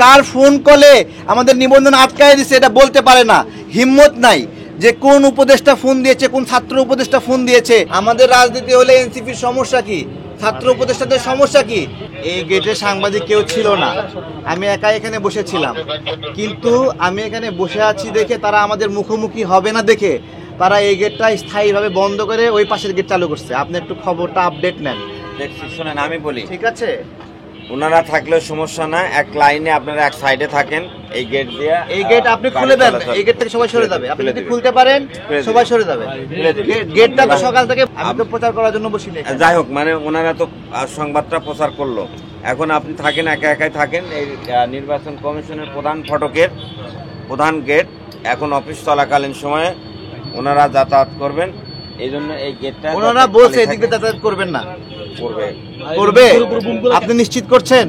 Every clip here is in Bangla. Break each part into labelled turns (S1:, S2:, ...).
S1: কার ফোন কলে আমাদের নিবন্ধন আটকায় দিচ্ছে এটা বলতে পারে না, হিম্মত নাই যে কোন উপদেষ্টা ফোন দিয়েছে, কোন ছাত্র উপদেষ্টা ফোন দিয়েছে। আমাদের রাজনীতি হলে এনসিপির সমস্যা কি, ছাত্র উপদেষ্টাদের সমস্যা কি? এই গেটে সাংবাদিক কেউ ছিল না, আমি একাই এখানে বসেছিলাম, কিন্তু আমি এখানে বসে আছি দেখে তারা আমাদের মুখোমুখি হবে না দেখে তারা এই গেটটা স্থায়ীভাবে বন্ধ করে ওই পাশের গেট চালু করছে। আপনি একটু খবরটা আপডেট নেন।
S2: দেখছি, শোনেন আমি বলি,
S1: ঠিক আছে?
S2: ওনারা থাকলেও সমস্যা না, এক লাইনে আপনারা এক সাইডে থাকেন, এই গেট দিয়ে
S1: এই গেট আপনি খুলে দেন, এই গেট থেকে সবাই সরে যাবে। আপনি যদি খুলতে পারেন সবাই সরে যাবে। গেটটা তো সকাল থেকে আমি তো প্রচার করার জন্য বসিনি।
S2: যাই হোক, মানে ওনারা তো সংবাদটা প্রচার করলো, এখন আপনি থাকেন, একা একাই থাকেন। এই নির্বাচন কমিশনের প্রধান ফটকের প্রধান গেট এখন অফিস চলাকালীন সময়ে ওনারা যাতায়াত করবেন, এই জন্য এই গেটটা
S1: ওনারা বলছে এদিকে যাতায়াত করবেন না।
S2: করবে
S1: করবে, আপনি নিশ্চিত করছেন?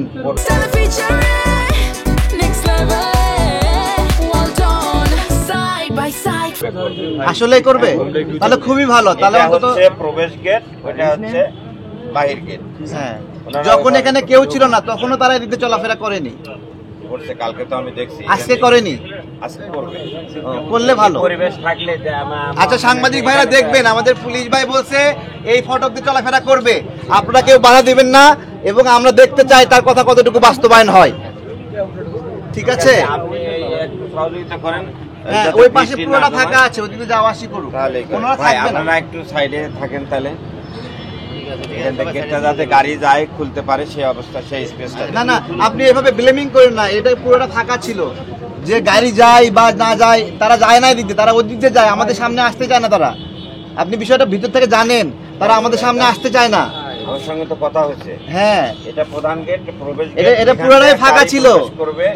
S1: আসলে করবে, তাহলে খুবই ভালো। তাহলে অন্তত
S2: প্রবেশ গেট, ওটা হচ্ছে বাহির গেট।
S1: হ্যাঁ, যখন এখানে কেউ ছিল না তখনও তারা এদিকে চলাফেরা করেনি।
S2: করছে, কালকে তো আমি দেখছি।
S1: আজকে করেনি?
S2: আজকে করবে,
S1: করলে ভালো।
S2: পরিবেশ থাকলে।
S1: আচ্ছা, সাংবাদিক ভাইরা দেখবেন, আমাদের পুলিশ ভাই বলছে এই ফটক দিয়ে চলাফেরা করবে, আপনারা কেউ বাধা দিবেন না, এবং আমরা দেখতে চাই তার কথা কতটুকু বাস্তবায়ন হয়। ঠিক আছে?
S2: আপনি একটু সহযোগিতা করেন।
S1: হ্যাঁ, ওই পাশে পুরোটা ফাঁকা আছে, ওদিকে যাওয়া আসি করুন। ওনারা থাকবে না।
S2: আপনারা একটু সাইডে থাকেন, তাহলে গেটটা যাতে গাড়ি যায় খুলতে পারে সেই অবস্থা, সেই স্পেসটা।
S1: না না, আপনি এভাবে ব্লেমিং করেন না, এটা পুরোটা ফাঁকা ছিল। যে গাড়ি যায় বা না যায়, তারা যায় না এদিক দিয়ে, তারা ওই দিক দিয়ে যায়, আমাদের সামনে আসতে চায় না তারা। আপনি বিষয়টা ভিতর থেকে জানেন, তারা আমাদের সামনে আসতে চায় না।
S2: আমার সঙ্গে তো কথা হচ্ছে।
S1: হ্যাঁ,
S2: এটা প্রধান গেট, প্রবেশ গেট,
S1: এটা পুরোটাই ফাঁকা ছিল,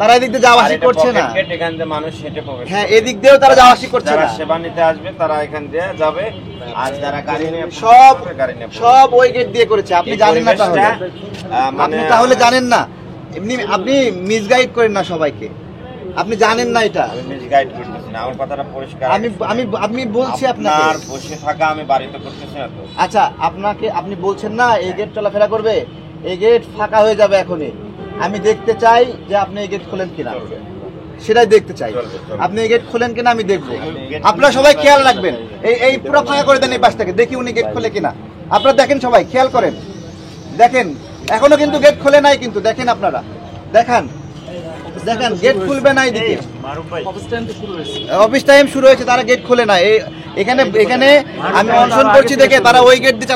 S1: তারা এদিক দিয়ে যাওয়া আসি করছে না।
S2: এখান দিয়ে মানুষ হেঁটে প্রবেশ।
S1: হ্যাঁ, এদিক দিয়েও তারা যাওয়া আসি করছে
S2: যারা
S1: না।
S2: সেবা নিতে আসবে তারা এখান দিয়ে যাবে, আর যারা গাড়ি নিয়ে
S1: সব ওই গেট দিয়ে করেছে। আপনি জানেন না তাহলে? আপনি তাহলে জানেন না, এমনি আপনি মিসগাইড করেন না সবাইকে, আপনি জানেন না এটা।
S2: আমি মিসগাইড করতেছি না, আমার কথাটা পরিষ্কার।
S1: আমি বলছি আপনাকে,
S2: আর বসে থাকা আমি বাড়িতে করতেছি না তো।
S1: আচ্ছা, আপনি বলছেন না এই গেট চলাফেরা করবে, এই গেট ফাঁকা হয়ে যাবে এখনই। আমি দেখতে চাই যে আপনি এই গেট খোলেন কিনা, সেটাই দেখতে চাই। আপনি এই গেট খোলেন কিনা আমি দেখবো। আপনারা সবাই খেয়াল রাখবেন, এই পুরো ফাঁকা করে দেন এই পাশ থেকে, দেখি উনি গেট খোলে কিনা। আপনারা দেখেন, সবাই খেয়াল করেন, দেখেন এখনো কিন্তু গেট খোলে নাই, কিন্তু দেখেন আপনারা, দেখেন গেট খুলবে না এদিকে। অফিস টাইম শুরু হয়েছে, তারা গেট খোলে না। এখানে আমি অনশন করছি দেখে তারা ওই গেট দিয়ে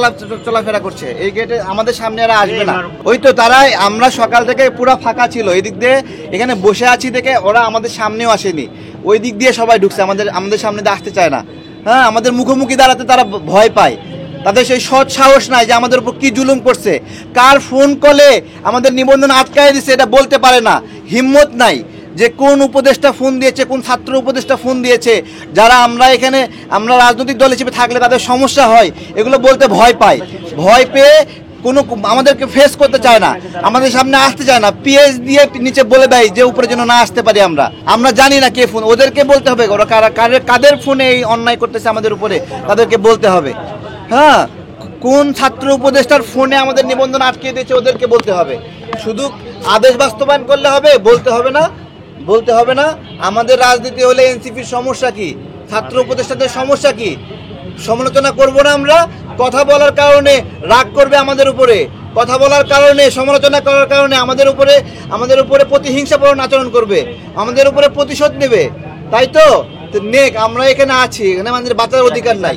S1: চলাফেরা করছে। এই গেটে আমাদের সামনে আর আসবে না। ওই তো তারাই, আমরা সকাল থেকে পুরো ফাঁকা ছিল, এই দিক দিয়ে এখানে বসে আছি দেখে ওরা আমাদের সামনেও আসেনি, ওই দিক দিয়ে সবাই ঢুকছে, আমাদের সামনে দিয়ে আসতে চায় না। হ্যাঁ, আমাদের মুখোমুখি দাঁড়াতে তারা ভয় পায়, তাদের সেই সৎ সাহস নাই যে আমাদের উপর কি জুলুম করছে। কার ফোন কলে আমাদের নিবন্ধন আটকায় দিচ্ছে এটা বলতে পারে না, হিম্মত নাই যে কোন উপদেষ্টা ফোন দিয়েছে, কোন ছাত্র উপদেষ্টা ফোন দিয়েছে। যারা আমরা রাজনৈতিক দল হিসেবে থাকলে তাদের সমস্যা হয়, এগুলো বলতে ভয় পায়, ভয় পেয়ে আমাদেরকে ফেস করতে চায় না, আমাদের সামনে আসতে চায় না, পিএস দিয়ে নিচে বলে দেয় যে উপরে যেন না আসতে পারি। আমরা জানি না কে ফোন, ওদেরকে বলতে হবে, ওরা কাদের ফোনে এই অন্যায় করতেছে আমাদের উপরে, তাদেরকে বলতে হবে। হ্যাঁ, কোন ছাত্র উপদেষ্টার ফোনে আমাদের নিবন্ধন আটকে দিয়েছে ওদেরকে বলতে হবে। শুধু আদেশ বাস্তবায়ন করলে হবে, বলতে হবে না। আমাদের রাজনীতি হলে এনসিপির সমস্যা কি, ছাত্র উপদেষ্টাদের সমস্যা কি, সমালোচনা করব না আমরা। কথা বলার কারণে রাগ করবে আমাদের উপরে, কথা বলার কারণে, সমালোচনা করার কারণে আমাদের উপরে প্রতিহিংসাপূর্ণ আচরণ করবে, আমাদের উপরে প্রতিশোধ নেবে। তাই তো নেক, আমরা এখানে আছি, এখানে আমাদের বাঁচার অধিকার নাই।